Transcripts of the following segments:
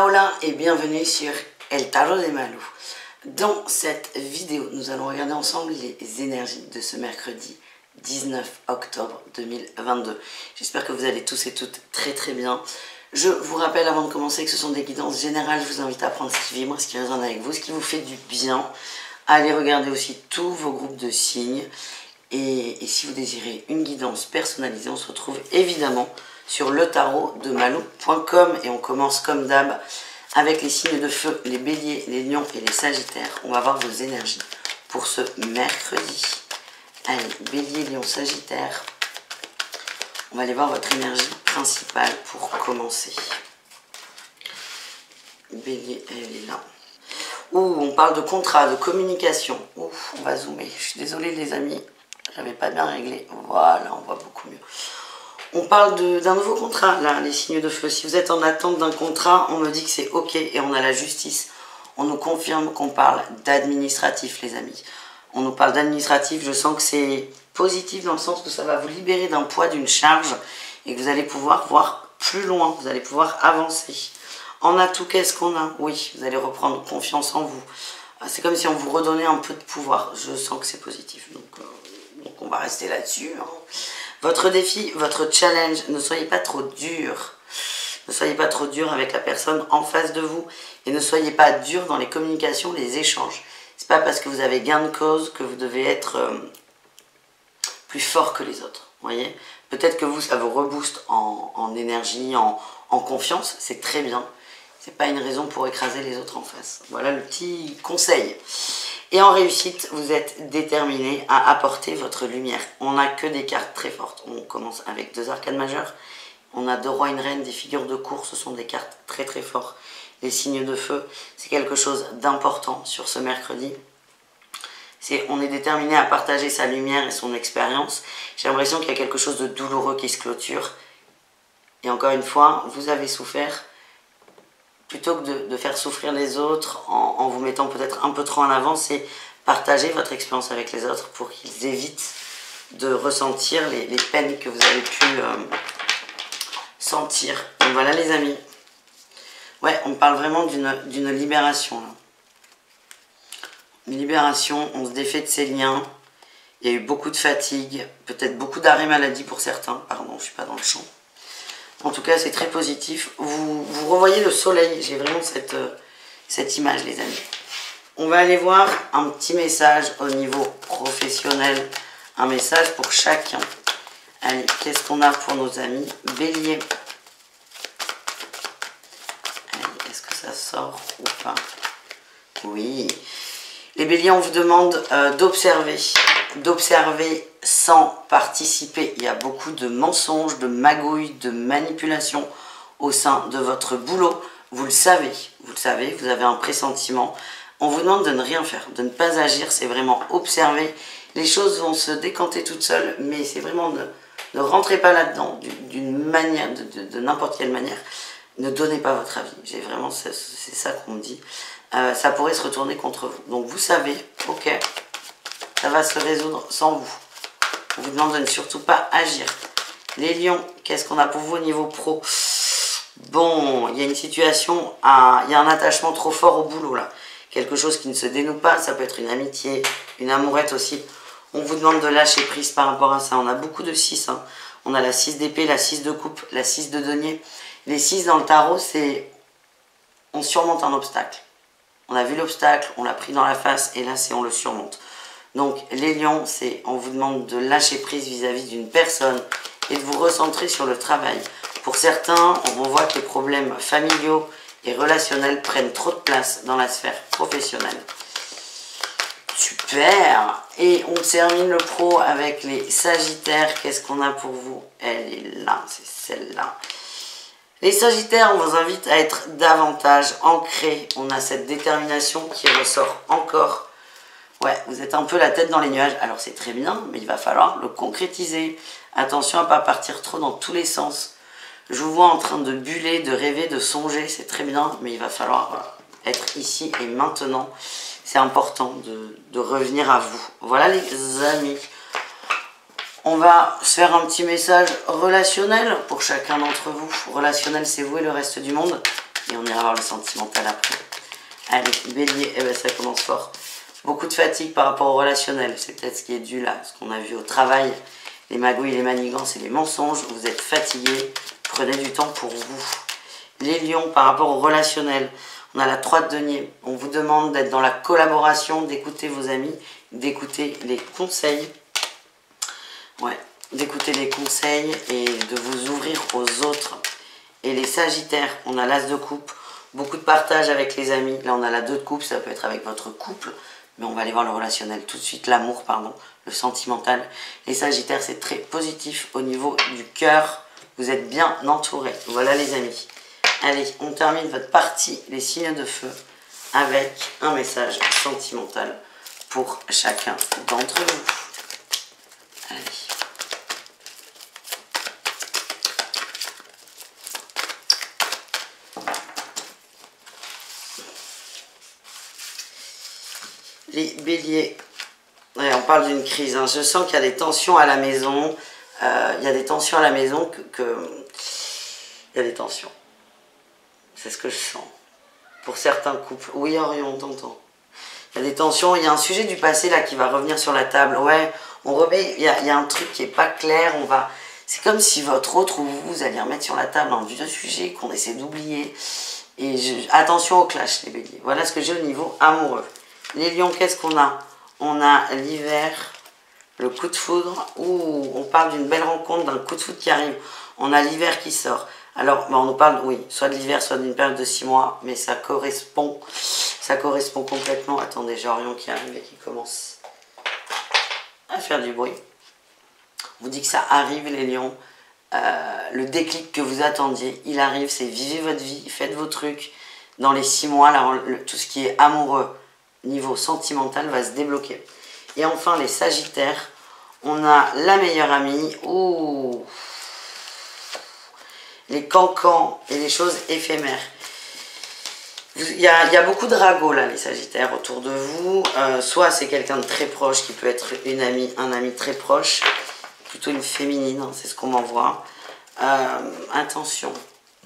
Hola et bienvenue sur El Tarot de Malou. Dans cette vidéo, nous allons regarder ensemble les énergies de ce mercredi 19 octobre 2022. J'espère que vous allez tous et toutes très bien. Je vous rappelle avant de commencer que ce sont des guidances générales. Je vous invite à prendre ce qui vibre, ce qui résonne avec vous, ce qui vous fait du bien. Allez regarder aussi tous vos groupes de signes. Et si vous désirez une guidance personnalisée, on se retrouve évidemment sur letarodemalou.com et on commence comme d'hab avec les signes de feu, les béliers, les lions et les sagittaires. On va voir vos énergies pour ce mercredi. Allez, bélier, lion, sagittaire. On va aller voir votre énergie principale pour commencer. Bélier, elle est là. Ouh, on parle de contrat, de communication. Ouh, on va zoomer. Je suis désolée les amis, j'avais pas bien réglé. Voilà, on voit beaucoup mieux. On parle d'un nouveau contrat, là, les signes de feu. Si vous êtes en attente d'un contrat, on me dit que c'est ok et on a la justice. On nous confirme qu'on parle d'administratif, les amis. On nous parle d'administratif, je sens que c'est positif dans le sens que ça va vous libérer d'un poids, d'une charge et que vous allez pouvoir voir plus loin, vous allez pouvoir avancer. En atout, qu'est-ce qu'on a? Oui, vous allez reprendre confiance en vous. C'est comme si on vous redonnait un peu de pouvoir. Je sens que c'est positif, donc on va rester là-dessus, hein. Votre défi, votre challenge, ne soyez pas trop dur. Ne soyez pas trop dur avec la personne en face de vous. Et ne soyez pas dur dans les communications, les échanges. C'est pas parce que vous avez gain de cause que vous devez être plus fort que les autres. Voyez, peut-être que vous, ça vous rebooste en énergie, en confiance. C'est très bien. C'est pas une raison pour écraser les autres en face. Voilà le petit conseil. Et en réussite, vous êtes déterminé à apporter votre lumière. On n'a que des cartes très fortes. On commence avec 2 arcanes majeures. On a 2 rois, une reine, des figures de cour. Ce sont des cartes très fortes. Les signes de feu, c'est quelque chose d'important sur ce mercredi. On est déterminé à partager sa lumière et son expérience. J'ai l'impression qu'il y a quelque chose de douloureux qui se clôture. Et encore une fois, vous avez souffert. Plutôt que de faire souffrir les autres en vous mettant peut-être un peu trop en avant, c'est partager votre expérience avec les autres pour qu'ils évitent de ressentir les peines que vous avez pu sentir. Donc voilà les amis. Ouais, on parle vraiment d'une libération. Là. Une libération, on se défait de ses liens. Il y a eu beaucoup de fatigue, peut-être beaucoup d'arrêt maladie pour certains. Pardon, je ne suis pas dans le champ. En tout cas, c'est très positif. Vous revoyez le soleil. J'ai vraiment cette image, les amis. On va aller voir un petit message au niveau professionnel. Un message pour chacun. Allez, qu'est-ce qu'on a pour nos amis Bélier. Allez, est-ce que ça sort ou pas? Oui. Les béliers, on vous demande d'observer. D'observer sans participer. Il y a beaucoup de mensonges, de magouilles, de manipulations au sein de votre boulot. Vous le savez, vous avez un pressentiment. On vous demande de ne rien faire, de ne pas agir, c'est vraiment observer. Les choses vont se décanter toutes seules, mais c'est vraiment ne rentrez pas là-dedans d'une manière, de n'importe quelle manière. Ne donnez pas votre avis. J'ai vraiment, c'est ça qu'on me dit. Ça pourrait se retourner contre vous. Donc vous savez, ok, ça va se résoudre sans vous. On vous demande de ne surtout pas agir. Les lions, qu'est-ce qu'on a pour vous au niveau pro? Bon, il y a une situation, il y a un attachement trop fort au boulot là. Quelque chose qui ne se dénoue pas, ça peut être une amitié, une amourette aussi. On vous demande de lâcher prise par rapport à ça. On a beaucoup de 6. Hein. On a la 6 d'épée, la 6 de coupe, la 6 de denier. Les 6 dans le tarot, c'est on surmonte un obstacle. On a vu l'obstacle, on l'a pris dans la face et là c'est on le surmonte. Donc les lions, c'est on vous demande de lâcher prise vis-à-vis d'une personne et de vous recentrer sur le travail. Pour certains, on voit que les problèmes familiaux et relationnels prennent trop de place dans la sphère professionnelle. Super! Et on termine le pro avec les sagittaires. Qu'est-ce qu'on a pour vous? Elle est là, c'est celle-là. Les sagittaires, on vous invite à être davantage ancrés. On a cette détermination qui ressort encore. Ouais, vous êtes un peu la tête dans les nuages. Alors c'est très bien, mais il va falloir le concrétiser. Attention à ne pas partir trop dans tous les sens. Je vous vois en train de buller, de rêver, de songer. C'est très bien, mais il va falloir être ici et maintenant. C'est important de revenir à vous. Voilà les amis. On va se faire un petit message relationnel pour chacun d'entre vous. Relationnel, c'est vous et le reste du monde. Et on ira voir le sentimental après. Allez, Bélier, eh ben, ça commence fort. Beaucoup de fatigue par rapport au relationnel. C'est peut-être ce qui est dû là, ce qu'on a vu au travail. Les magouilles, les manigances et les mensonges. Vous êtes fatigué. Prenez du temps pour vous. Les lions, par rapport au relationnel. On a la 3 de denier. On vous demande d'être dans la collaboration, d'écouter vos amis, d'écouter les conseils. Ouais, d'écouter les conseils et de vous ouvrir aux autres. Et les sagittaires, on a l'as de coupe. Beaucoup de partage avec les amis. Là, on a la 2 de coupe. Ça peut être avec votre couple. Mais on va aller voir le relationnel tout de suite. L'amour, pardon. Le sentimental. Les sagittaires, c'est très positif au niveau du cœur. Vous êtes bien entourés. Voilà les amis. Allez, on termine votre partie, les signes de feu, avec un message sentimental pour chacun d'entre vous. Allez. Les béliers, ouais, on parle d'une crise, hein. Je sens qu'il y a des tensions à la maison, il y a des tensions à la maison, il y a des tensions. C'est ce que je sens. Pour certains couples. Oui, Orion, on t'entend. Il y a des tensions. Il y a un sujet du passé là qui va revenir sur la table. Ouais, on remet. Il y a un truc qui n'est pas clair. C'est comme si votre autre ou vous alliez remettre sur la table un vieux sujet qu'on essaie d'oublier. Et attention au clash, les béliers. Voilà ce que j'ai au niveau amoureux. Les lions, qu'est-ce qu'on a? On a l'hiver, le coup de foudre. Ouh, on parle d'une belle rencontre, d'un coup de foudre qui arrive. On a l'hiver qui sort. Alors, on nous parle, oui, soit de l'hiver, soit d'une période de 6 mois, mais ça correspond complètement. Attendez, j'ai Orion qui arrive et qui commence à faire du bruit. On vous dit que ça arrive, les lions. Le déclic que vous attendiez, il arrive, c'est vivez votre vie, faites vos trucs. Dans les 6 mois, là, tout ce qui est amoureux, niveau sentimental, va se débloquer. Et enfin, les sagittaires, on a la meilleure amie. Ouh, les cancans et les choses éphémères. Il y a beaucoup de ragots là, les sagittaires, autour de vous. Soit c'est quelqu'un de très proche qui peut être une amie, un ami très proche. Plutôt une féminine, hein, c'est ce qu'on m'envoie. Attention,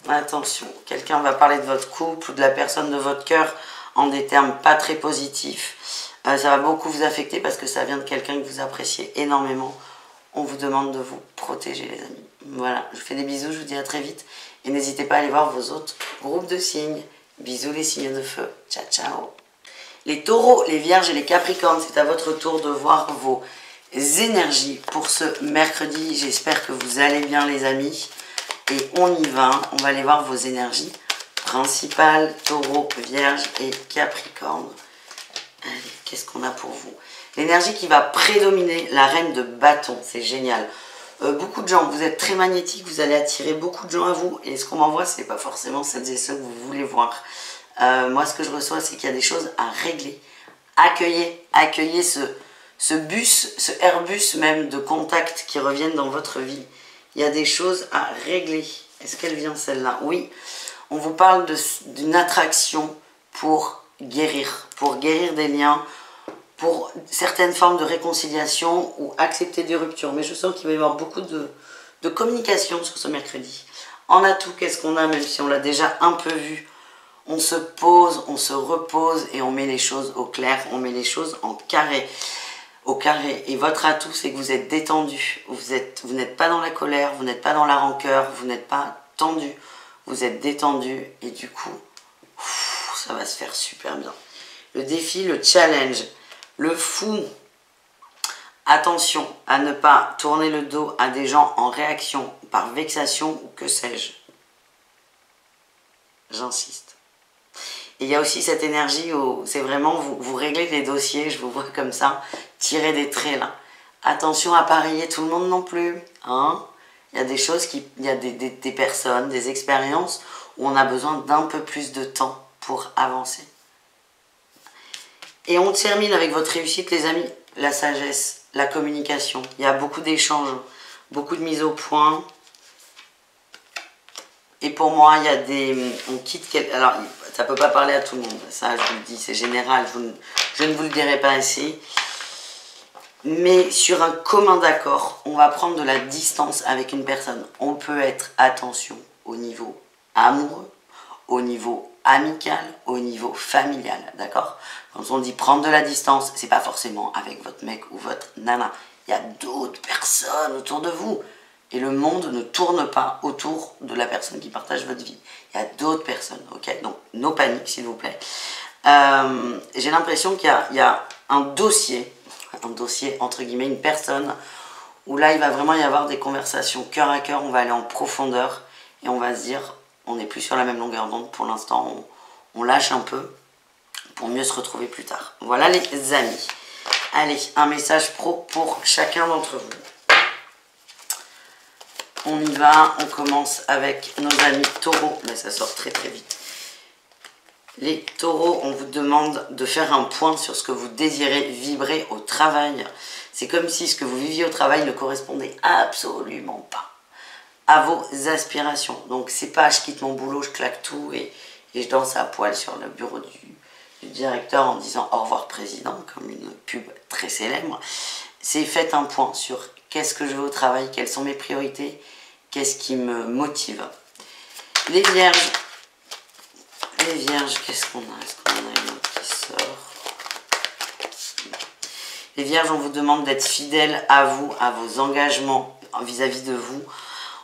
attention. Quelqu'un va parler de votre couple ou de la personne de votre cœur en des termes pas très positifs. Ça va beaucoup vous affecter parce que ça vient de quelqu'un que vous appréciez énormément. On vous demande de vous protéger, les amis. Voilà, je vous fais des bisous, je vous dis à très vite. Et n'hésitez pas à aller voir vos autres groupes de signes. Bisous les signes de feu. Ciao, ciao. Les taureaux, les vierges et les capricornes, c'est à votre tour de voir vos énergies pour ce mercredi. J'espère que vous allez bien, les amis. Et on y va. On va aller voir vos énergies principales. Taureau, vierge et capricorne. Allez, qu'est-ce qu'on a pour vous? L'énergie qui va prédominer, la reine de bâton, c'est génial. Beaucoup de gens, vous êtes très magnétique, vous allez attirer beaucoup de gens à vous. Et ce qu'on m'envoie, c'est pas forcément celles et ceux que vous voulez voir. Moi, ce que je reçois, c'est qu'il y a des choses à régler. Accueillez ce bus, ce Airbus même de contact qui reviennent dans votre vie. Il y a des choses à régler. Est-ce qu'elle vient celle-là? Oui. On vous parle d'une attraction pour guérir des liens, pour certaines formes de réconciliation ou accepter des ruptures. Mais je sens qu'il va y avoir beaucoup de communication sur ce mercredi. En atout, qu'est-ce qu'on a, même si on l'a déjà un peu vu? On se pose, on se repose et on met les choses au clair, on met les choses en carré. Au carré. Et votre atout, c'est que vous êtes détendu. Vous n'êtes pas dans la colère, vous n'êtes pas dans la rancœur, vous n'êtes pas tendu. Vous êtes détendu et du coup, ça va se faire super bien. Le défi, le challenge. Le fou, attention à ne pas tourner le dos à des gens en réaction, par vexation ou que sais-je. J'insiste. Et il y a aussi cette énergie où c'est vraiment, vous réglez les dossiers, je vous vois comme ça, tirer des traits là. Attention à pas rayer tout le monde non plus. Hein, il y a des choses, il y a des personnes, des expériences où on a besoin d'un peu plus de temps pour avancer. Et on termine avec votre réussite, les amis, la sagesse, la communication. Il y a beaucoup d'échanges, beaucoup de mise au point. Et pour moi, il y a on quitte... Alors, ça ne peut pas parler à tout le monde. Ça, je vous le dis, c'est général. Je ne vous le dirai pas ici. Mais sur un commun d'accord, on va prendre de la distance avec une personne. On peut être, attention, au niveau amoureux, au niveau amical, au niveau familial, d'accord? Quand on dit prendre de la distance, c'est pas forcément avec votre mec ou votre nana. Il y a d'autres personnes autour de vous. Et le monde ne tourne pas autour de la personne qui partage votre vie. Il y a d'autres personnes, ok? Donc, no panique, s'il vous plaît. J'ai l'impression qu'il y a un dossier, entre guillemets, une personne, où là, il va vraiment y avoir des conversations cœur à cœur, on va aller en profondeur, et on va se dire, on n'est plus sur la même longueur d'onde, pour l'instant, on lâche un peu, pour mieux se retrouver plus tard. Voilà les amis. Allez, un message pro pour chacun d'entre vous. On y va, on commence avec nos amis taureaux, mais ça sort très très vite. Les taureaux, on vous demande de faire un point sur ce que vous désirez vibrer au travail. C'est comme si ce que vous viviez au travail ne correspondait absolument pas à vos aspirations. Donc c'est pas je quitte mon boulot, je claque tout et je danse à poil sur le bureau du directeur en disant au revoir président, comme une pub très célèbre. C'est faites un point sur qu'est-ce que je veux au travail, quelles sont mes priorités, qu'est-ce qui me motive. Les vierges, qu'est-ce qu'on a? Est-ce qu'on a une autre qui sort? Les vierges, on vous demande d'être fidèles à vous, à vos engagements vis-à-vis de vous.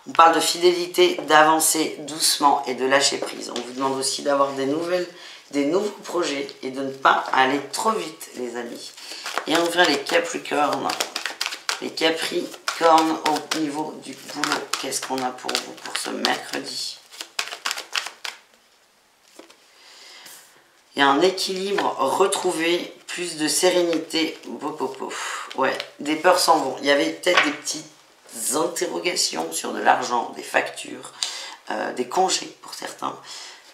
On parle de fidélité, d'avancer doucement et de lâcher prise. On vous demande aussi d'avoir des nouveaux projets et de ne pas aller trop vite, les amis. Et enfin, les Capricornes. Les Capricornes au niveau du boulot. Qu'est-ce qu'on a pour vous pour ce mercredi? Il y a un équilibre retrouvé, plus de sérénité. Ouais, des peurs s'en vont. Il y avait peut-être des petites interrogations sur de l'argent, des factures, des congés pour certains.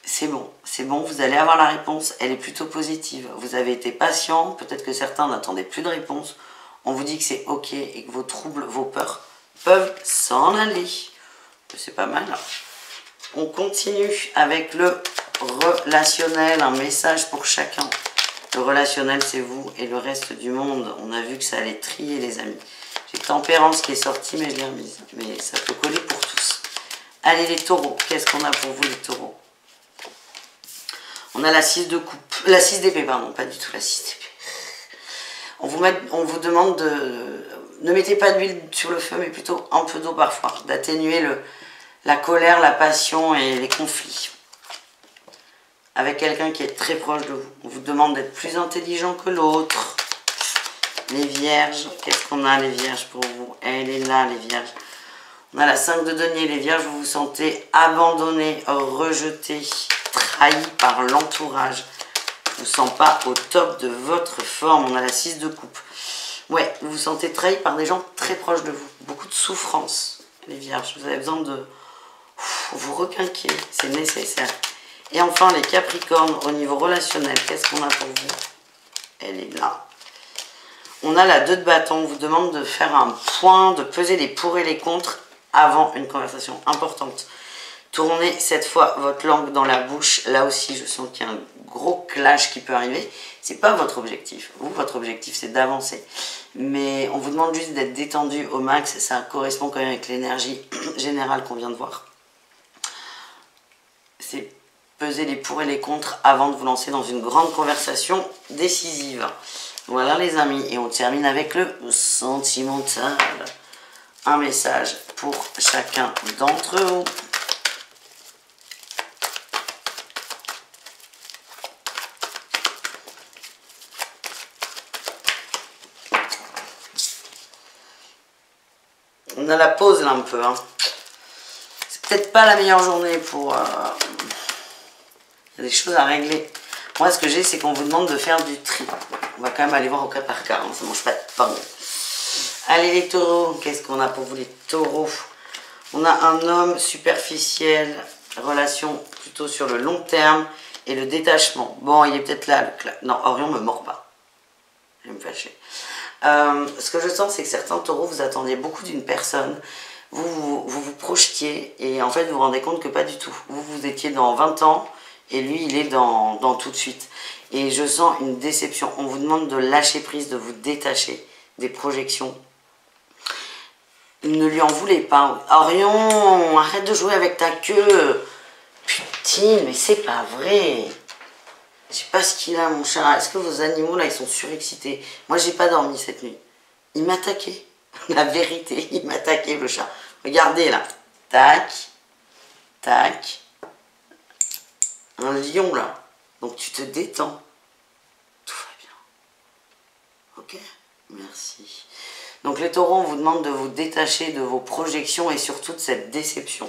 C'est bon, vous allez avoir la réponse, elle est plutôt positive. Vous avez été patient, peut-être que certains n'attendaient plus de réponse. On vous dit que c'est ok et que vos troubles, vos peurs peuvent s'en aller. C'est pas mal. On continue avec le relationnel, un message pour chacun. Le relationnel, c'est vous et le reste du monde. On a vu que ça allait trier, les amis. J'ai Tempérance qui est sortie, mais je l'ai remise. Mais ça peut coller pour tous. Allez, les taureaux. Qu'est-ce qu'on a pour vous, les taureaux? On a la 6 de coupe. La 6 d'épée, pardon. Pas du tout la 6 d'épée. On vous demande de... Ne mettez pas d'huile sur le feu, mais plutôt un peu d'eau parfois. D'atténuer la colère, la passion et les conflits. Avec quelqu'un qui est très proche de vous. On vous demande d'être plus intelligent que l'autre. Les vierges, qu'est-ce qu'on a les vierges pour vous? Elle est là, les vierges. On a la 5 de denier. Les vierges, vous vous sentez abandonné, rejeté, trahi par l'entourage. Vous ne vous sentez pas au top de votre forme. On a la 6 de coupe. Ouais, vous vous sentez trahi par des gens très proches de vous. Beaucoup de souffrance, les vierges. Vous avez besoin de vous requinquer. C'est nécessaire. Et enfin, les Capricornes, au niveau relationnel, qu'est-ce qu'on a pour vous? Elle est là. On a la 2 de bâton. On vous demande de faire un point, de peser les pour et les contre avant une conversation importante. Tournez cette fois votre langue dans la bouche. Là aussi, je sens qu'il y a un gros clash qui peut arriver. Ce n'est pas votre objectif. Vous, votre objectif, c'est d'avancer. Mais on vous demande juste d'être détendu au max. Ça correspond quand même avec l'énergie générale qu'on vient de voir. C'est peser les pour et les contre avant de vous lancer dans une grande conversation décisive. Voilà les amis. Et on termine avec le sentimental. Un message pour chacun d'entre vous. On a la pause là un peu. Hein. C'est peut-être pas la meilleure journée pour... Il y a des choses à régler. Moi, ce que j'ai, c'est qu'on vous demande de faire du tri. On va quand même aller voir au cas par cas. Hein. Ça ne mange pas de pain. Allez, les taureaux. Qu'est-ce qu'on a pour vous, les taureaux? On a un homme superficiel. Relation plutôt sur le long terme. Et le détachement. Bon, il est peut-être là. Non, Orion me mord pas. Je vais me fâcher. Ce que je sens, c'est que certains taureaux, vous attendiez beaucoup d'une personne. Vous projetiez. Et en fait, vous vous rendez compte que pas du tout. Vous étiez dans 20 ans. Et lui, il est dans tout de suite. Et je sens une déception. On vous demande de lâcher prise, de vous détacher des projections. Ne lui en voulez pas. Orion, arrête de jouer avec ta queue. Putain. Tine, mais c'est pas vrai. Je sais pas ce qu'il a, mon chat. Est-ce que vos animaux, là, ils sont surexcités? Moi, j'ai pas dormi cette nuit. Il m'a attaqué. La vérité, il m'a attaqué, le chat. Regardez, là. Tac. Tac. Un lion, là. Donc, tu te détends. Tout va bien. Ok? Merci. Donc, les taureaux, on vous demande de vous détacher de vos projections et surtout de cette déception.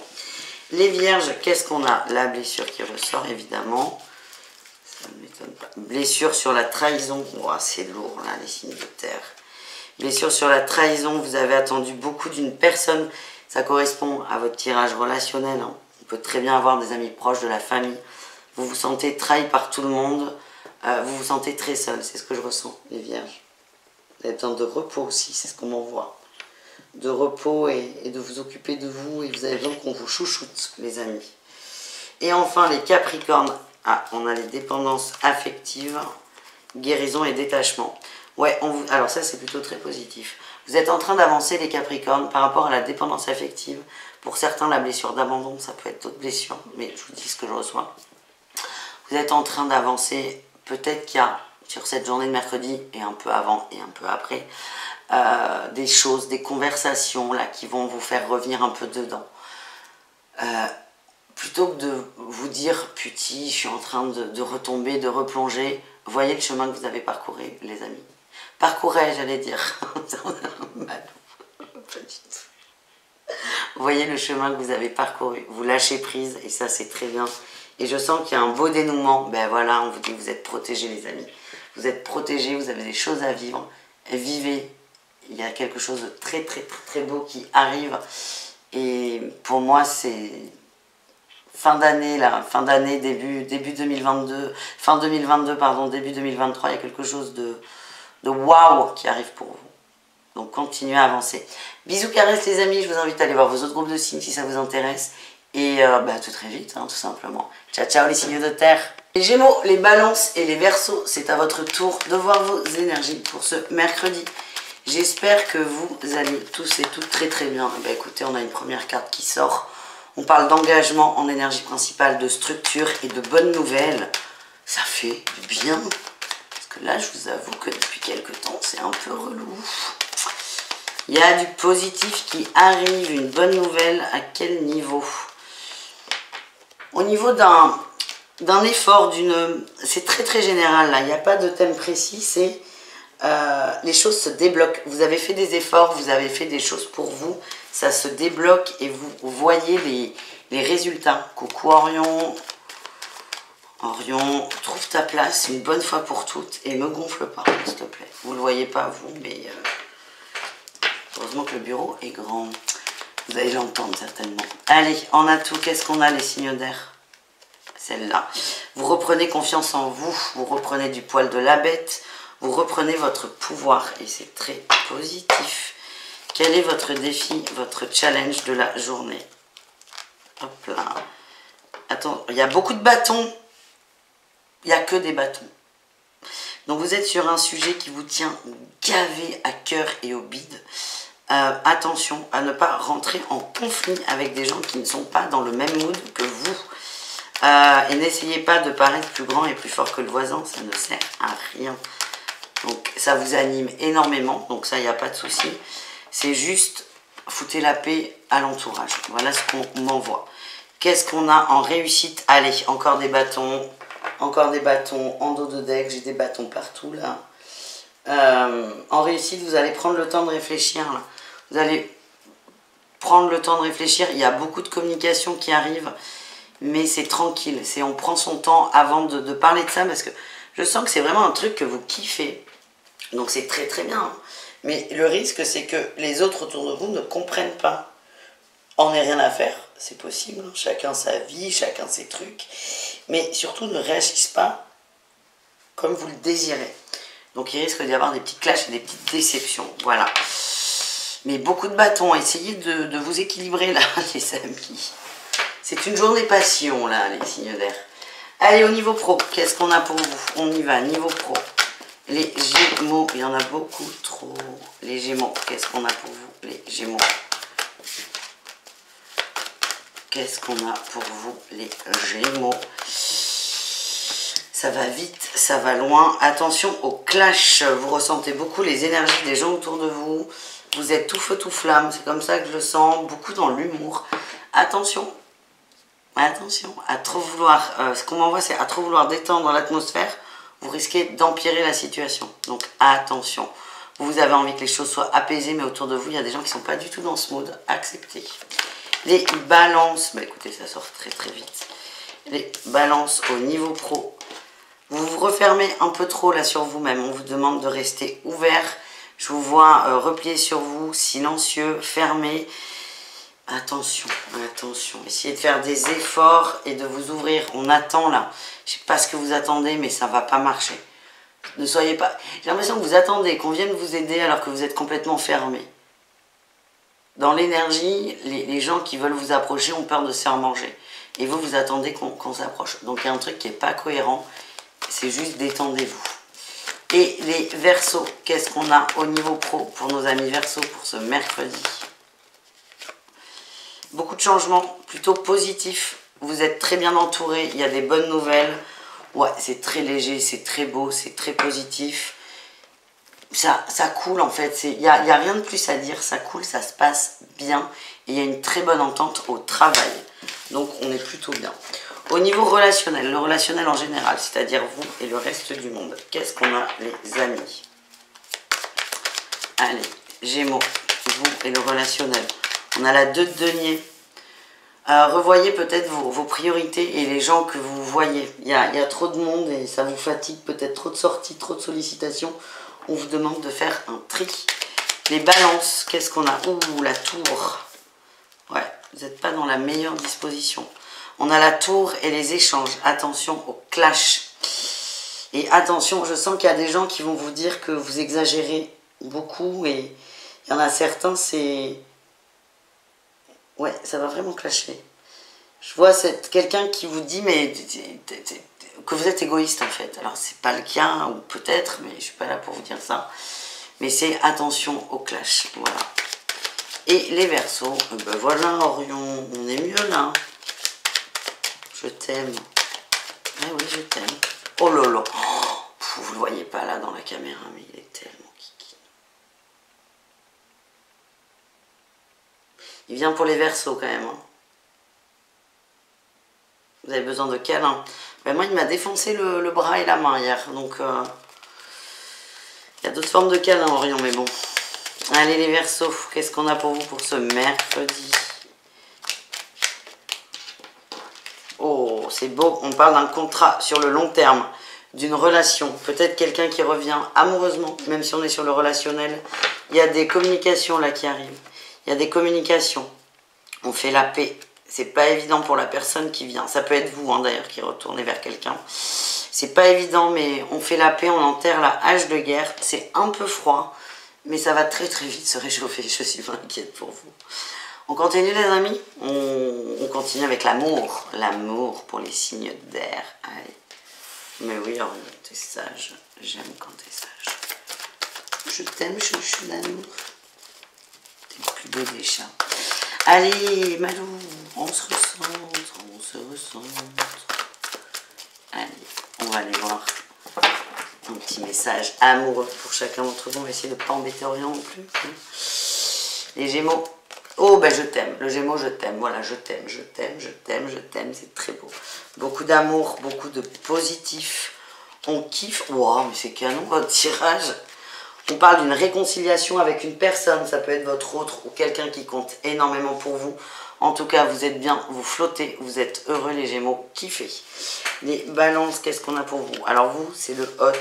Les vierges, qu'est-ce qu'on a? La blessure qui ressort, évidemment. Ça ne m'étonne pas. Blessure sur la trahison. Oh, c'est lourd, là, les signes de terre. Blessure sur la trahison. Vous avez attendu beaucoup d'une personne. Ça correspond à votre tirage relationnel. Hein. On peut très bien avoir des amis proches, de la famille. Vous vous sentez trahi par tout le monde. Vous vous sentez très seul. C'est ce que je ressens, les vierges. Vous avez besoin de repos aussi. C'est ce qu'on m'envoie. De repos et de vous occuper de vous. Et vous avez besoin qu'on vous chouchoute, les amis. Et enfin, les capricornes. Ah, on a les dépendances affectives, guérison et détachement. Ouais, alors ça c'est plutôt très positif. Vous êtes en train d'avancer les capricornes par rapport à la dépendance affective. Pour certains, la blessure d'abandon, ça peut être d'autres blessures, mais je vous dis ce que je reçois. Vous êtes en train d'avancer, peut-être qu'il y a sur cette journée de mercredi, et un peu avant et un peu après, des choses, des conversations là qui vont vous faire revenir un peu dedans. Plutôt que de vous dire, putain, je suis en train de retomber, de replonger, voyez le chemin que vous avez parcouru, les amis. Parcourez, j'allais dire. Pas du tout. Voyez le chemin que vous avez parcouru. Vous lâchez prise, et ça, c'est très bien. Et je sens qu'il y a un beau dénouement. Ben voilà, on vous dit que vous êtes protégés, les amis. Vous êtes protégés, vous avez des choses à vivre. Vivez. Il y a quelque chose de très, très, très, très beau qui arrive. Et pour moi, c'est... fin d'année, là, fin d'année, début 2022, fin 2022, pardon, début 2023, il y a quelque chose de waouh qui arrive pour vous. Donc continuez à avancer. Bisous, caresses les amis, je vous invite à aller voir vos autres groupes de signes si ça vous intéresse. Et bah, tout très vite, hein, tout simplement. Ciao, ciao les signes de terre. Les Gémeaux, les Balances et les Verseaux, c'est à votre tour de voir vos énergies pour ce mercredi. J'espère que vous allez tous et toutes très très bien. Bah, écoutez, on a une première carte qui sort. On parle d'engagement en énergie principale, de structure et de bonnes nouvelles. Ça fait du bien. Parce que là, je vous avoue que depuis quelques temps, c'est un peu relou. Il y a du positif qui arrive, une bonne nouvelle. À quel niveau? Au niveau d'un effort, c'est très très général là. Il n'y a pas de thème précis, c'est les choses se débloquent. Vous avez fait des efforts, vous avez fait des choses pour vous. Ça se débloque et vous voyez les résultats. Coucou Orion. Orion, trouve ta place une bonne fois pour toutes et me gonfle pas, s'il te plaît. Vous le voyez pas, vous, mais heureusement que le bureau est grand. Vous allez l'entendre certainement. Allez, en atout, qu'est-ce qu'on a les signes d'air? Celle-là. Vous reprenez confiance en vous, vous reprenez du poil de la bête, vous reprenez votre pouvoir et c'est très positif. Quel est votre défi, votre challenge de la journée? Hop là. Attends, il y a beaucoup de bâtons. Il n'y a que des bâtons. Donc vous êtes sur un sujet qui vous tient gavé à cœur et au bide. Attention à ne pas rentrer en conflit avec des gens qui ne sont pas dans le même mood que vous. Et n'essayez pas de paraître plus grand et plus fort que le voisin, ça ne sert à rien. Donc ça vous anime énormément, donc ça, il n'y a pas de souci. C'est juste, foutez la paix à l'entourage. Voilà ce qu'on m'envoie. Qu'est-ce qu'on a en réussite? Allez, encore des bâtons. Encore des bâtons en dos de deck. J'ai des bâtons partout, là. En réussite, vous allez prendre le temps de réfléchir, là. Vous allez prendre le temps de réfléchir. Il y a beaucoup de communication qui arrive, mais c'est tranquille. On prend son temps avant de parler de ça, parce que je sens que c'est vraiment un truc que vous kiffez. Donc c'est très très bien. Hein. Mais le risque, c'est que les autres autour de vous ne comprennent pas. On n'est rien à faire, c'est possible. Hein. Chacun sa vie, chacun ses trucs. Mais surtout, ne réagissent pas comme vous le désirez. Donc il risque d'y avoir des petits clashs et des petites déceptions. Voilà. Mais beaucoup de bâtons. Essayez de vous équilibrer là, les amis. C'est une journée passion, là, les signes d'air. Allez, au niveau pro, qu'est-ce qu'on a pour vous? On y va, niveau pro. Les Gémeaux, il y en a beaucoup trop. Les Gémeaux, qu'est-ce qu'on a pour vous? Les Gémeaux. qu'est-ce qu'on a pour vous les Gémeaux? Ça va vite, ça va loin. Attention au clash. Vous ressentez beaucoup les énergies des gens autour de vous. Vous êtes tout feu, tout flamme. C'est comme ça que je le sens. Beaucoup dans l'humour. Attention. Attention. À trop vouloir... ce qu'on m'envoie, c'est à trop vouloir détendre l'atmosphère. Vous risquez d'empirer la situation. Donc attention. Vous avez envie que les choses soient apaisées, mais autour de vous, il y a des gens qui ne sont pas du tout dans ce mode. Acceptez. Les balances. Bah écoutez, ça sort très très vite. Les balances au niveau pro. Vous vous refermez un peu trop là sur vous-même. On vous demande de rester ouvert. Je vous vois replié sur vous, silencieux, fermé. Attention, attention. Essayez de faire des efforts et de vous ouvrir. On attend là. Je ne sais pas ce que vous attendez, mais ça ne va pas marcher. Ne soyez pas... J'ai l'impression que vous attendez, qu'on vienne vous aider alors que vous êtes complètement fermé. Dans l'énergie, les gens qui veulent vous approcher ont peur de se faire manger. Et vous, vous attendez qu'on s'approche. Donc il y a un truc qui n'est pas cohérent. C'est juste détendez-vous. Et les Verseaux, qu'est-ce qu'on a au niveau pro pour nos amis Verseaux pour ce mercredi? Beaucoup de changements, plutôt positifs. Vous êtes très bien entourés, il y a des bonnes nouvelles. Ouais, c'est très léger, c'est très beau, c'est très positif. Ça coule en fait, il n'y a rien de plus à dire, ça coule, ça se passe bien. Et il y a une très bonne entente au travail. Donc on est plutôt bien. Au niveau relationnel, le relationnel en général, c'est-à-dire vous et le reste du monde, qu'est-ce qu'on a les amis? Allez, Gémeaux, vous et le relationnel. On a la 2 de denier. Revoyez peut-être vos priorités et les gens que vous voyez. Il y a trop de monde et ça vous fatigue, peut-être trop de sorties, trop de sollicitations. On vous demande de faire un tri. Les balances, qu'est-ce qu'on a? Ouh, la tour. Ouais, vous n'êtes pas dans la meilleure disposition. On a la tour et les échanges. Attention au clash. Et attention, je sens qu'il y a des gens qui vont vous dire que vous exagérez beaucoup. Et il y en a certains, c'est... Ouais, ça va vraiment clasher. Je vois quelqu'un qui vous dit mais que vous êtes égoïste en fait. Alors c'est pas le cas, ou peut-être, mais je suis pas là pour vous dire ça. Mais c'est attention au clash, voilà. Et les Verseaux, ben voilà Orion, on est mieux là. Je t'aime. Ah oui, je t'aime. Oh là là. Oh, vous le voyez pas là dans la caméra, mais il est tellement kiki. Il vient pour les Verseaux quand même. Hein. Vous avez besoin de câlins. Ben moi, il m'a défoncé le bras et la main hier. Donc, il y a d'autres formes de câlins, Orion, mais bon. Allez, les Verseaux, qu'est-ce qu'on a pour vous pour ce mercredi? Oh, c'est beau. On parle d'un contrat sur le long terme, d'une relation. Peut-être quelqu'un qui revient amoureusement, même si on est sur le relationnel. Il y a des communications là qui arrivent. Il y a des communications. On fait la paix. C'est pas évident pour la personne qui vient. Ça peut être vous hein, d'ailleurs qui retournez vers quelqu'un. C'est pas évident, mais on fait la paix, on enterre la hache de guerre. C'est un peu froid, mais ça va très très vite se réchauffer. Je suis pas inquiète pour vous. On continue les amis. On continue avec l'amour. L'amour pour les signes d'air. Allez. Mais oui, Orion, t'es sage. J'aime quand t'es sage. Je t'aime, chouchou d'amour. T'es le plus beau des chats. Allez, Malou, on se recentre, on se recentre. Allez, on va aller voir un petit message amoureux pour chacun d'entre vous. On va essayer de ne pas embêter Orion non plus. Les Gémeaux. Oh, ben je t'aime. Le Gémeaux, je t'aime. Voilà, je t'aime, je t'aime, je t'aime, je t'aime. C'est très beau. Beaucoup d'amour, beaucoup de positif. On kiffe. Wow, mais c'est canon votre tirage. On parle d'une réconciliation avec une personne, ça peut être votre autre ou quelqu'un qui compte énormément pour vous. En tout cas, vous êtes bien, vous flottez, vous êtes heureux les Gémeaux, kiffez. Les Balances, qu'est-ce qu'on a pour vous? Alors vous, c'est le hot.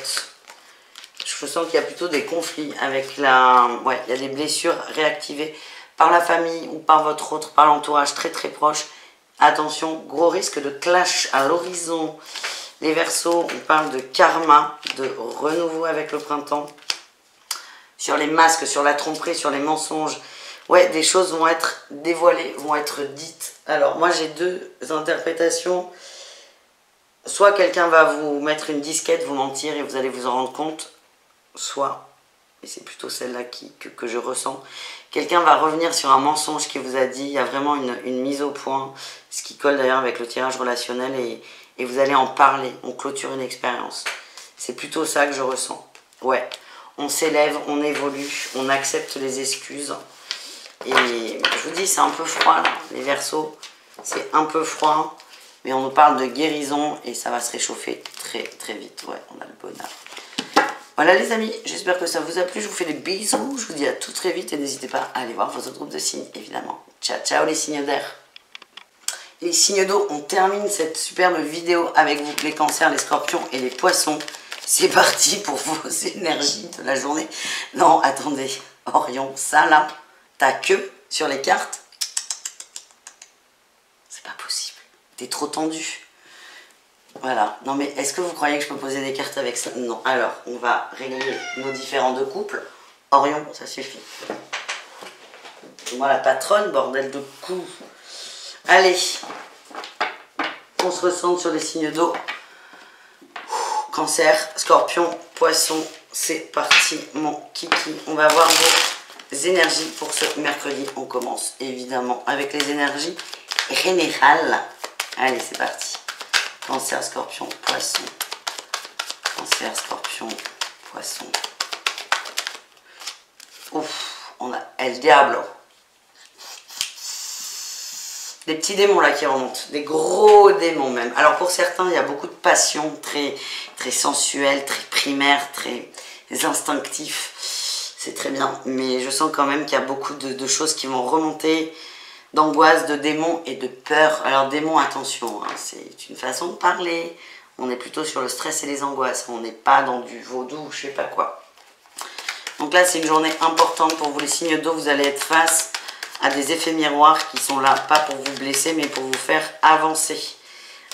Je sens qu'il y a plutôt des conflits avec la... Ouais, il y a des blessures réactivées par la famille ou par votre autre, par l'entourage très très proche. Attention, gros risque de clash à l'horizon. Les Verseaux, on parle de karma, de renouveau avec le printemps. Sur les masques, sur la tromperie, sur les mensonges. Ouais, des choses vont être dévoilées, vont être dites. Alors, moi, j'ai deux interprétations. Soit quelqu'un va vous mettre une disquette, vous mentir et vous allez vous en rendre compte. Soit et c'est plutôt celle-là que je ressens. Quelqu'un va revenir sur un mensonge qu'il vous a dit, il y a vraiment une mise au point, ce qui colle d'ailleurs avec le tirage relationnel, et vous allez en parler, on clôture une expérience. C'est plutôt ça que je ressens. Ouais, on s'élève, on évolue, on accepte les excuses. Et je vous dis, c'est un peu froid là, les Verseaux, c'est un peu froid, mais on nous parle de guérison et ça va se réchauffer très très vite. Ouais, on a le bonheur. Voilà les amis, j'espère que ça vous a plu, je vous fais des bisous, je vous dis à tout très vite et n'hésitez pas à aller voir vos autres groupes de signes, évidemment. Ciao, ciao les signes d'air. Les signes d'eau, on termine cette superbe vidéo avec vous, les cancers, les scorpions et les poissons. C'est parti pour vos énergies de la journée. Non, attendez, Orion, ça là, ta queue sur les cartes, c'est pas possible. T'es trop tendu. Voilà. Non mais est-ce que vous croyez que je peux poser des cartes avec ça? Non. Alors, on va régler nos différents de couple. Orion, ça suffit. C'est moi la patronne, bordel de cou. Allez. On se ressent sur les signes d'eau. Cancer, Scorpion, Poisson. C'est parti, mon kiki. On va voir vos énergies pour ce mercredi. On commence évidemment avec les énergies générales. Allez, c'est parti. Cancer, Scorpion, Poisson. Cancer, Scorpion, Poisson. Ouf, on a El Diablo. Des petits démons là qui remontent, des gros démons même. Alors pour certains, il y a beaucoup de passion, très, très sensuelle, très primaire, très instinctif. C'est très bien, mais je sens quand même qu'il y a beaucoup de choses qui vont remonter, d'angoisse, de démons et de peur. Alors démons, attention, hein, c'est une façon de parler. On est plutôt sur le stress et les angoisses. On n'est pas dans du vaudou, je sais pas quoi. Donc là, c'est une journée importante pour vous les signes d'eau. Vous allez être face à des effets miroirs qui sont là, pas pour vous blesser, mais pour vous faire avancer.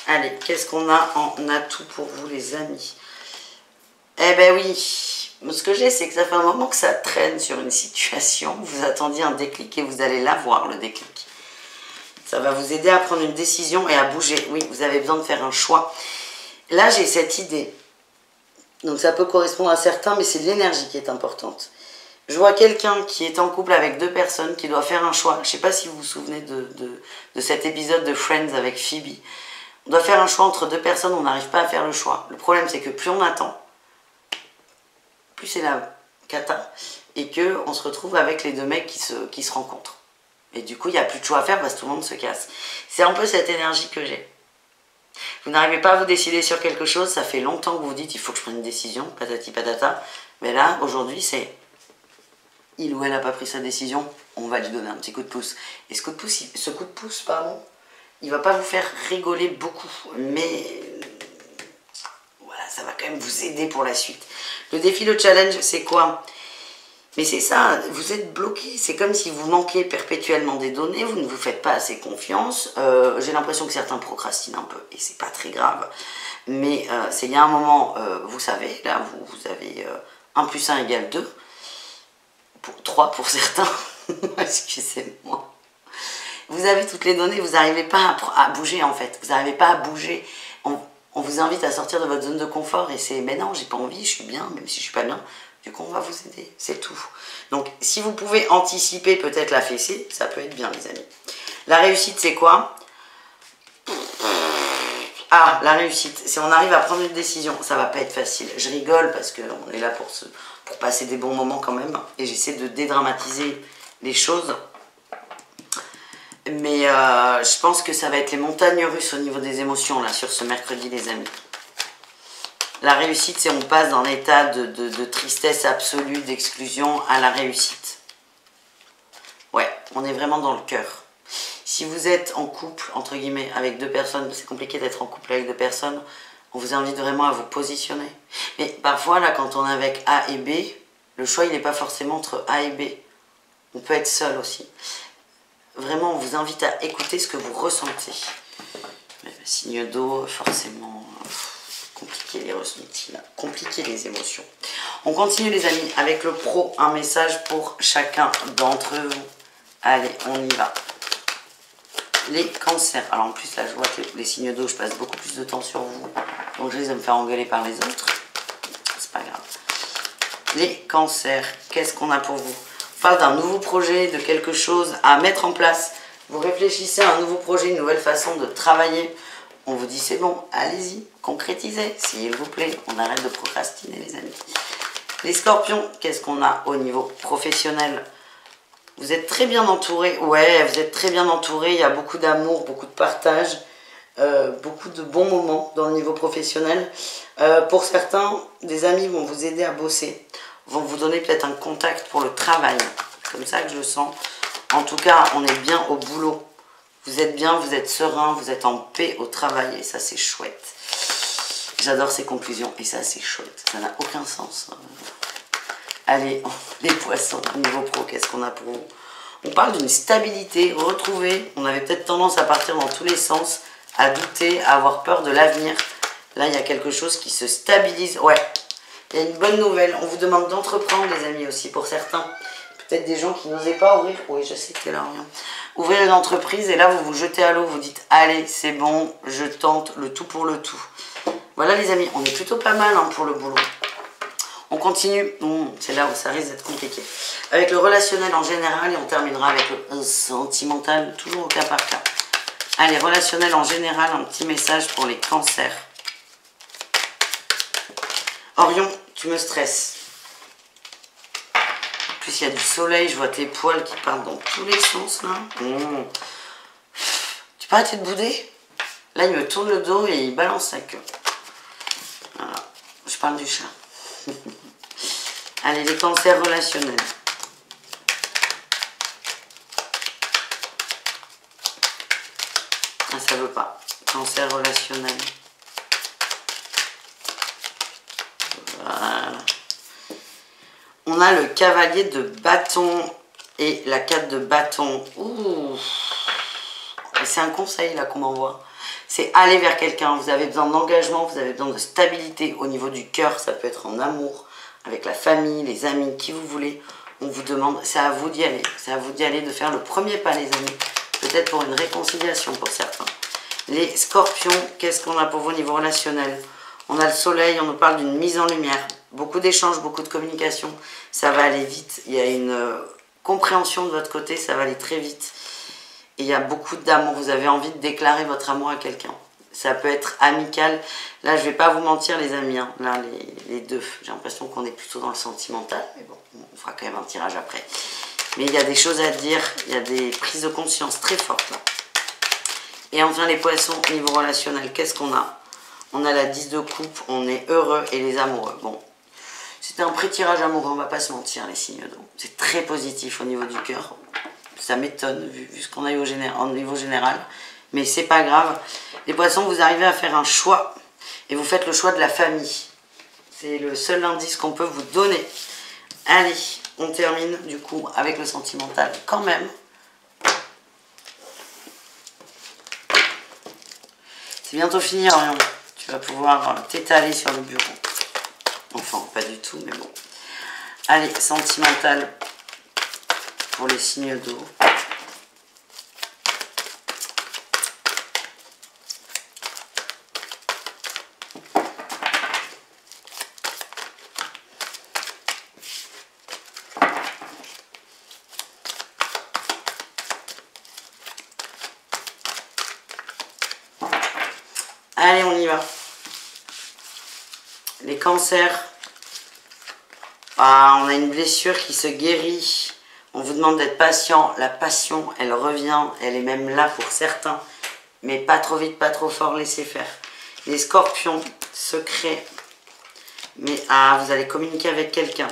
Allez, qu'est-ce qu'on a en atout pour vous les amis? Eh ben oui, ce que j'ai, c'est que ça fait un moment que ça traîne sur une situation. Vous attendiez un déclic et vous allez l'avoir, le déclic. Ça va vous aider à prendre une décision et à bouger. Oui, vous avez besoin de faire un choix. Là, j'ai cette idée. Donc ça peut correspondre à certains, mais c'est l'énergie qui est importante. Je vois quelqu'un qui est en couple avec deux personnes, qui doit faire un choix. Je ne sais pas si vous vous souvenez de cet épisode de Friends avec Phoebe. On doit faire un choix entre deux personnes, on n'arrive pas à faire le choix. Le problème, c'est que plus on attend, plus c'est la cata, et qu'on se retrouve avec les deux mecs qui se rencontrent. Et du coup, il n'y a plus de choix à faire parce que tout le monde se casse. C'est un peu cette énergie que j'ai. Vous n'arrivez pas à vous décider sur quelque chose, ça fait longtemps que vous vous dites, il faut que je prenne une décision, patati patata. Mais là, aujourd'hui, c'est... il ou elle n'a pas pris sa décision, on va lui donner un petit coup de pouce. Et ce coup de pouce, pardon, il va pas vous faire rigoler beaucoup, mais voilà, ça va quand même vous aider pour la suite. Le défi, le challenge, c'est quoi? Mais c'est ça, vous êtes bloqué, c'est comme si vous manquez perpétuellement des données, vous ne vous faites pas assez confiance. J'ai l'impression que certains procrastinent un peu, et c'est pas très grave. Mais il y a un moment, vous savez, là, vous avez 1 + 1 = 2. 3 pour certains, excusez-moi. Vous avez toutes les données, vous n'arrivez pas à bouger en fait, vous n'arrivez pas à bouger. On vous invite à sortir de votre zone de confort et c'est, mais non, j'ai pas envie, je suis bien, même si je suis pas bien, du coup on va vous aider, c'est tout. Donc si vous pouvez anticiper peut-être la fessée, ça peut être bien les amis. La réussite c'est quoi? Ah, la réussite, si on arrive à prendre une décision, ça va pas être facile. Je rigole parce qu'on est là pour passer des bons moments quand même. Et j'essaie de dédramatiser les choses. Mais je pense que ça va être les montagnes russes au niveau des émotions là sur ce mercredi les amis. La réussite, c'est on passe d'un état de tristesse absolue, d'exclusion à la réussite. Ouais, on est vraiment dans le cœur. Si vous êtes en couple, entre guillemets, avec deux personnes, c'est compliqué d'être en couple avec deux personnes, on vous invite vraiment à vous positionner. Mais parfois, là, quand on est avec A et B, le choix, il n'est pas forcément entre A et B. On peut être seul aussi. Vraiment, on vous invite à écouter ce que vous ressentez. Mais le signe d'eau, forcément, compliqué les ressentis, là. Compliqué les émotions. On continue, les amis, avec le pro, un message pour chacun d'entre vous. Allez, on y va. Les cancers. Alors en plus là je vois que les signes d'eau, je passe beaucoup plus de temps sur vous. Donc je risque de me faire engueuler par les autres. C'est pas grave. Les cancers, qu'est-ce qu'on a pour vous? On parle d'un nouveau projet, de quelque chose à mettre en place. Vous réfléchissez à un nouveau projet, une nouvelle façon de travailler. On vous dit c'est bon, allez-y, concrétisez, s'il vous plaît. On arrête de procrastiner les amis. Les scorpions, qu'est-ce qu'on a au niveau professionnel? Vous êtes très bien entouré. Ouais, vous êtes très bien entouré. Il y a beaucoup d'amour, beaucoup de partage, beaucoup de bons moments dans le niveau professionnel. Pour certains, des amis vont vous aider à bosser, vont vous donner peut-être un contact pour le travail. C'est comme ça que je le sens. En tout cas, on est bien au boulot. Vous êtes bien, vous êtes serein, vous êtes en paix au travail et ça c'est chouette. J'adore ces conclusions et ça c'est chouette. Ça n'a aucun sens. Allez, les poissons, niveau pro, qu'est-ce qu'on a pour vous? On parle d'une stabilité retrouvée. On avait peut-être tendance à partir dans tous les sens, à douter, à avoir peur de l'avenir. Là, il y a quelque chose qui se stabilise. Ouais, il y a une bonne nouvelle. On vous demande d'entreprendre, les amis, aussi, pour certains. Peut-être des gens qui n'osaient pas ouvrir. Oui, je sais que t'es là, rien. Ouvrir une entreprise et là, vous vous jetez à l'eau. Vous dites, allez, c'est bon, je tente le tout pour le tout. Voilà, les amis, on est plutôt pas mal hein, pour le boulot. On continue. C'est là où ça risque d'être compliqué. Avec le relationnel en général et on terminera avec le sentimental, toujours au cas par cas. Allez, relationnel en général, un petit message pour les cancers. Orion, tu me stresses. En plus, il y a du soleil, je vois tes poils qui partent dans tous les sens, là. Tu peux arrêter de bouder? Là, il me tourne le dos et il balance sa queue. Voilà, je parle du chat. Allez, les cancers relationnels. Ah, ça veut pas. Cancer relationnel. Voilà. On a le cavalier de bâton et la 4 de bâton. Ouh. C'est un conseil là qu'on m'envoie. C'est aller vers quelqu'un. Vous avez besoin d'engagement, vous avez besoin de stabilité au niveau du cœur. Ça peut être en amour, avec la famille, les amis, qui vous voulez. On vous demande, c'est à vous d'y aller. C'est à vous d'y aller, de faire le premier pas, les amis. Peut-être pour une réconciliation pour certains. Les scorpions, qu'est-ce qu'on a pour vous au niveau relationnel? On a le soleil, on nous parle d'une mise en lumière. Beaucoup d'échanges, beaucoup de communication. Ça va aller vite. Il y a une compréhension de votre côté, ça va aller très vite. Et il y a beaucoup d'amour. Vous avez envie de déclarer votre amour à quelqu'un. Ça peut être amical. Là, je ne vais pas vous mentir, les amis. Hein. Là, les deux. J'ai l'impression qu'on est plutôt dans le sentimental. Mais bon, on fera quand même un tirage après. Mais il y a des choses à dire. Il y a des prises de conscience très fortes là. Et enfin, les poissons, niveau relationnel, qu'est-ce qu'on a? On a la 10 de coupe. On est heureux et les amoureux. Bon, c'était un pré-tirage amoureux. On ne va pas se mentir, les signes d'eau. C'est très positif au niveau du cœur. Ça m'étonne vu ce qu'on a eu au niveau général. Mais c'est pas grave. Les poissons, vous arrivez à faire un choix. Et vous faites le choix de la famille. C'est le seul indice qu'on peut vous donner. Allez, on termine du coup avec le sentimental quand même. C'est bientôt fini, Orion. Tu vas pouvoir t'étaler sur le bureau. Enfin, pas du tout, mais bon. Allez, sentimental pour les signes d'eau. Allez, on y va. Les cancers. Ah, on a une blessure qui se guérit. On vous demande d'être patient. La passion, elle revient. Elle est même là pour certains. Mais pas trop vite, pas trop fort, laissez faire. Les scorpions, secret. Mais vous allez communiquer avec quelqu'un.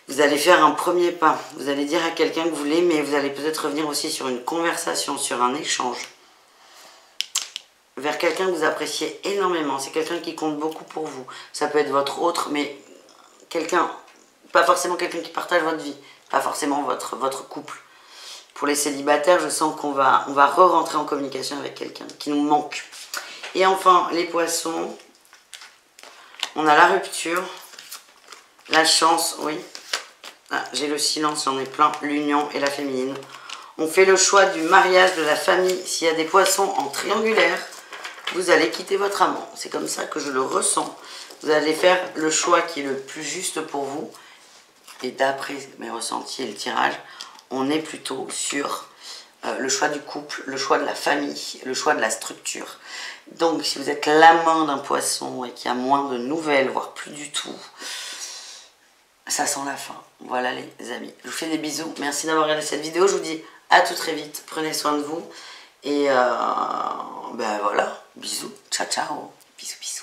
Vous allez faire un premier pas. Vous allez dire à quelqu'un que vous l'aimez. Vous allez peut-être revenir aussi sur une conversation, sur un échange. Vers quelqu'un que vous appréciez énormément. C'est quelqu'un qui compte beaucoup pour vous. Ça peut être votre autre, mais quelqu'un, pas forcément quelqu'un qui partage votre vie, pas forcément votre couple. Pour les célibataires, je sens qu'on va re-rentrer en communication avec quelqu'un qui nous manque. Et enfin, les poissons, on a la rupture, la chance, oui. Ah, j'ai le silence, j'en ai plein, l'union et la féminine. On fait le choix du mariage, de la famille. S'il y a des poissons en triangulaire, vous allez quitter votre amant. C'est comme ça que je le ressens. Vous allez faire le choix qui est le plus juste pour vous. Et d'après mes ressentis et le tirage, on est plutôt sur le choix du couple, le choix de la famille, le choix de la structure. Donc si vous êtes l'amant d'un poisson et qu'il y a moins de nouvelles, voire plus du tout, ça sent la fin. Voilà les amis. Je vous fais des bisous. Merci d'avoir regardé cette vidéo. Je vous dis à tout très vite. Prenez soin de vous. Et ben voilà. Bisous. Ciao ciao. Bisous bisous.